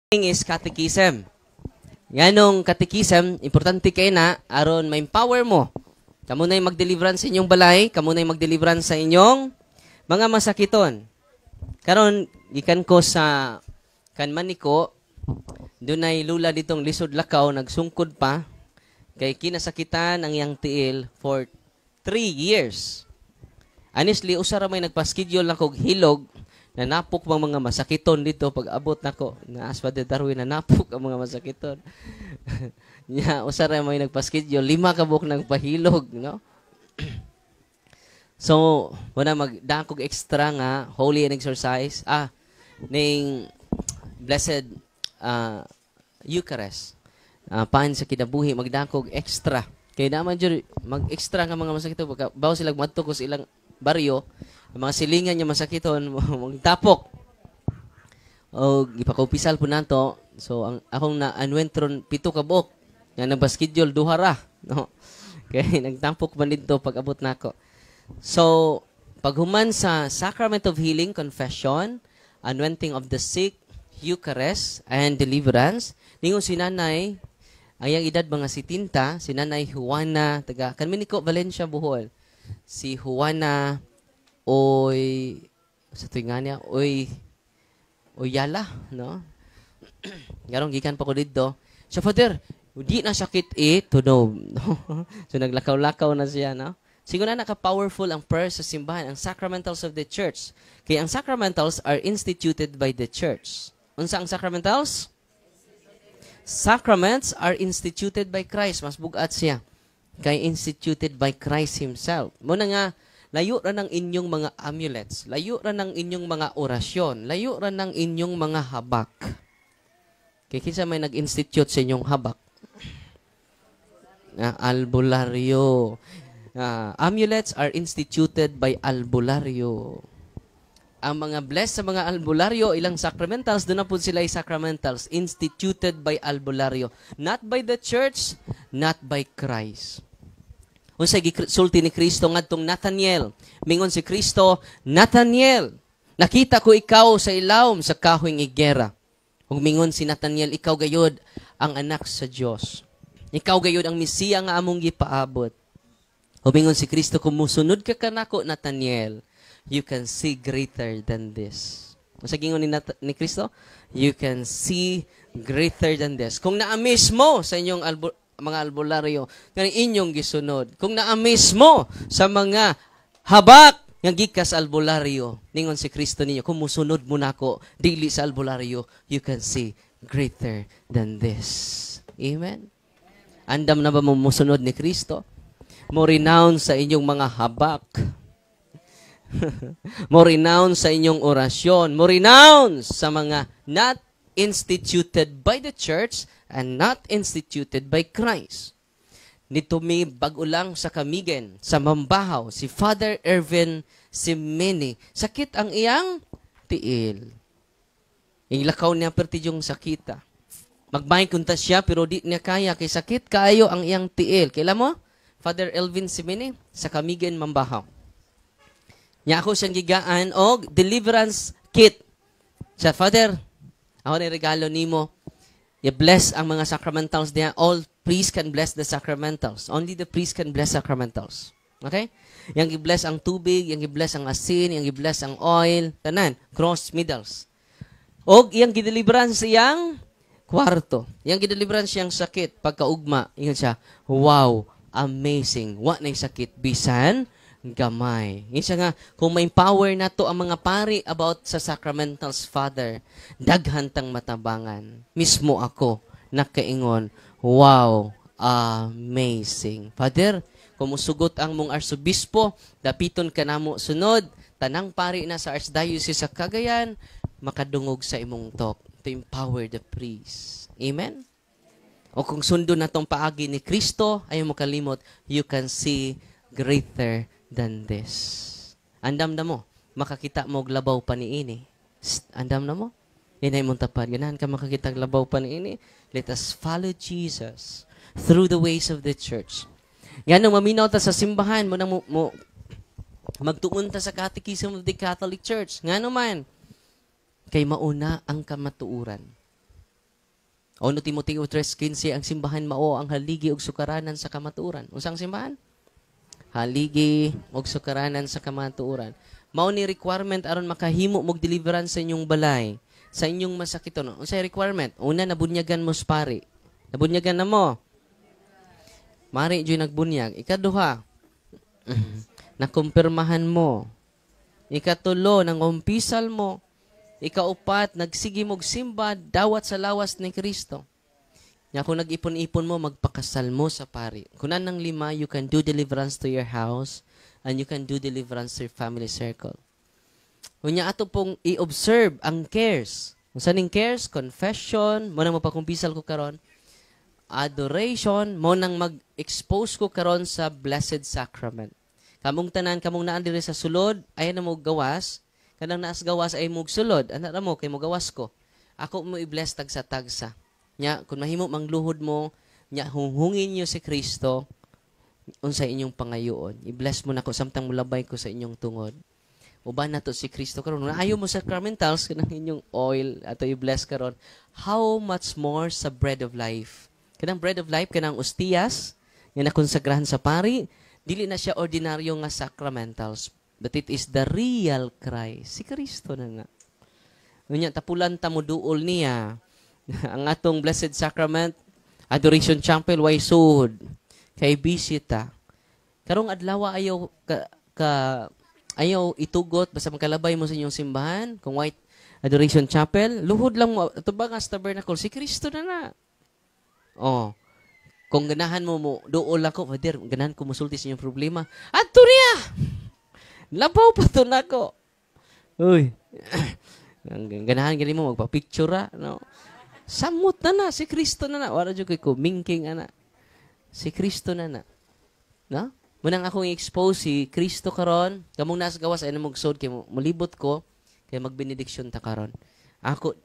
Is catechism. Yanong catechism, importante kay na aron ma-empower mo. Kamo na'y mag-deliverance sa inyong balay, kamo na'y mag-deliverance sa inyong mga masakiton. Karon gikan ko sa kanman niko, dunay lula ditong lisod lakaw nagsungkod pa kay kinasakitan ang iyang tiil for 3 years. Honestly, usara may nagpa-schedule na kog hilog na napok mga masakiton dito pag abot nako na Father Darwin na napok ang mga masakiton. Nya usara may nagpa-schedule 5 ka buok nagpahilog, no? So, wala magdakog extra nga holy and exercise ning blessed Eucharist. Paan sa kinabuhi magdakog extra. Kay naman jud mag-extra nga mga masakiton bawo sila madto ko sa ilang baryo, ang mga silingan niya masakiton magtapok. O gipakaupisal po nato. So ang akong na-anwentron 7 ka buok. Nga nagpa-schedule 2 ra, no? Kay nagtampok man dito pag abot nako. So paghuman sa Sacrament of Healing, Confession, Anointing of the Sick, Eucharist, and Deliverance, ningon si Nanay, ang iyang edad mga 70, si Nanay Juana, taga Carminico, Valencia, Bohol. Si Juana sa tuwing niya, Oyala, no? Garong gikan pa ko dito. So, Father, di na sakit tunog. So, naglakaw-lakaw na siya, no? Siguro na naka-powerful ang prayer sa simbahan, ang sacramentals of the church. Kaya ang sacramentals are instituted by the church. Unsa ang sacramentals? Sacraments are instituted by Christ. Mas bugat siya. Kay instituted by Christ Himself. Muna nga, layo ra ng inyong mga amulets, layo ra ng inyong mga orasyon, layo ra ng inyong mga habak. Kaya kinsa may nag-institute sa inyong habak? Albularyo. Amulets are instituted by albularyo. Ang mga blessed sa mga albularyo, ilang sacramentals, doon na po sila ay sacramentals, instituted by albularyo. Not by the church, not by Christ. Unsay gisulti ni Kristo ngadtong Nathaniel. Mingon si Kristo, Nathaniel, nakita ko ikaw sa ilawom sa kahoyng igera. Ug mingon si Nathaniel, ikaw gayod ang anak sa Dios. Ikaw gayod ang Mesiya nga among gipaabot. Ug mingon si Kristo, kung musunod ka kanako, Nathaniel, you can see greater than this. Unsa gingon ni Kristo? You can see greater than this. Kung naa-miss mo sa inyong mga albularyo, kani inyong gisunod. Kung naa-miss mo sa mga habak nga gikas albularyo, ningon si Kristo ninyo, kung musunod mo nako dili sa albularyo, you can see greater than this. Amen? Andam na ba mo musunod ni Kristo? Mo renounce sa inyong mga habak. Mo renounce sa inyong orasyon. Mo renounce sa mga not instituted by the church and not instituted by Christ. Nito may bagulang sa Kamigen, sa Mambahaw, si Father Ervin Simeni. Sakit ang iyang tiil. Ilakaw niya perti yung sakita. Magbahin kunta siya pero di niya kaya kay sakit kaayo ang iyang tiil. Kailan mo? Father Elvin Simeni sa Kamigen, Mambahaw. Niya ako siyang gigaan og deliverance kit. Sa Father, ako na regalo nimo. I-bless ang mga sacramentals niya. All priests can bless the sacramentals. Only the priest can bless sacramentals. Okay? Yang i-bless ang tubig, yang i-bless ang asin, yang i-bless ang oil, tanan, cross middles. Og yang gideliverance siyang kwarto. Yang gideliverance siyang sakit pagkaugma. Ingon siya, wow, amazing. Wa na sakit bisan gamay. Isa nga, kung may power na to ang mga pari about sa sacramentals, Father, daghantang matabangan. Mismo ako, nakaingon, wow, amazing. Father, kung musugot ang mong arsobispo, dapiton ka na mo sunod, tanang pari na sa Archdiocese sa Cagayan, makadungog sa imong talk to empower the priest. Amen? O kung sundo na tong paagi ni Kristo, ayaw mo kalimot, you can see greater than this. Andam na mo, makakita mo labaw pa ni ini. Andam na mo, inay mong tapad. Ganahan ka makakita labaw pa ni ini. Let us follow Jesus through the ways of the church. Yan ang maminaw ta sa simbahan mo na mo magtuon ta sa Catechism of the Catholic Church. Nga naman, kay mauna ang kamatuuran. O no Timoteo 3:15, ang simbahan mao ang haligi og sukaranan sa kamatuoran. Unsang simbahan? Haligi og sukaranan sa kamatuoran. Mao ni requirement aron makahimo mog deliverance sa inyong balay, sa inyong masakiton. Unsay requirement? Una, nabunyagan mo sa pari. Nabunyagan na mo. Mari joy nagbunyag. Ikaduha, nakumpirmahan mo. Ikatulo, nangumpisal mo. Ikaupat, nagsigi mog simba dawat sa lawas ni Kristo. Nga kung nag-ipon-ipon mo, magpakasal mo sa pari. Kunan ng 5, you can do deliverance to your house and you can do deliverance to your family circle. Kunya ato pong i-observe ang cares. Kung saan yung cares? Confession, mo nang mapakumpisal ko karon. Adoration, mo nang mag-expose ko karon sa Blessed Sacrament. Kamong tanan, kamong naan diri sa sulod, ayan na mo gawas. Kanang naas gawas ay mog sulod. Anak na mo, kay mo gawas ko. Ako mo i-bless tagsa-tagsa. Nya, kung mahimo mangluhod mo, nya, hungin niyo si Kristo, unsa inyong pangayoon. I-bless mo na ko, samtang mulabay ko sa inyong tungod. Uban na to si Kristo karon. Ayaw mo sacramentals, kanang inyong oil, ato i-bless karon. How much more sa bread of life? Kanang bread of life, kanang ostias, yan na konsagrahan sa pari, dili na siya ordinaryo nga sacramentals. But it is the real Christ. Si Kristo na nga. Ngunya, tapulan ta mo duol niya. Ang atong Blessed Sacrament, Adoration Chapel, way sud. Kay bisita. Karong adlaw ayaw itugot, basta magkalabay mo sa inyong simbahan, kung white Adoration Chapel, luhod lang mo, ito ba nga sa tabernacle, si Kristo na na. Oh. Kung ganahan mo duol ako, Father, ganahan ko musulti sa inyong problema. Ato niya! Labaw pa to na ko. Uy. Ganahan gani mo magpa-picture no. Samot na si Kristo na na. Wala jud ko mingking ana. Si Kristo na na. No? Munang akong i-expose si Kristo karon, kamong nas gawas ay mo magsod kay mo mulibot ko kay magbenediksyon ta karon. Ako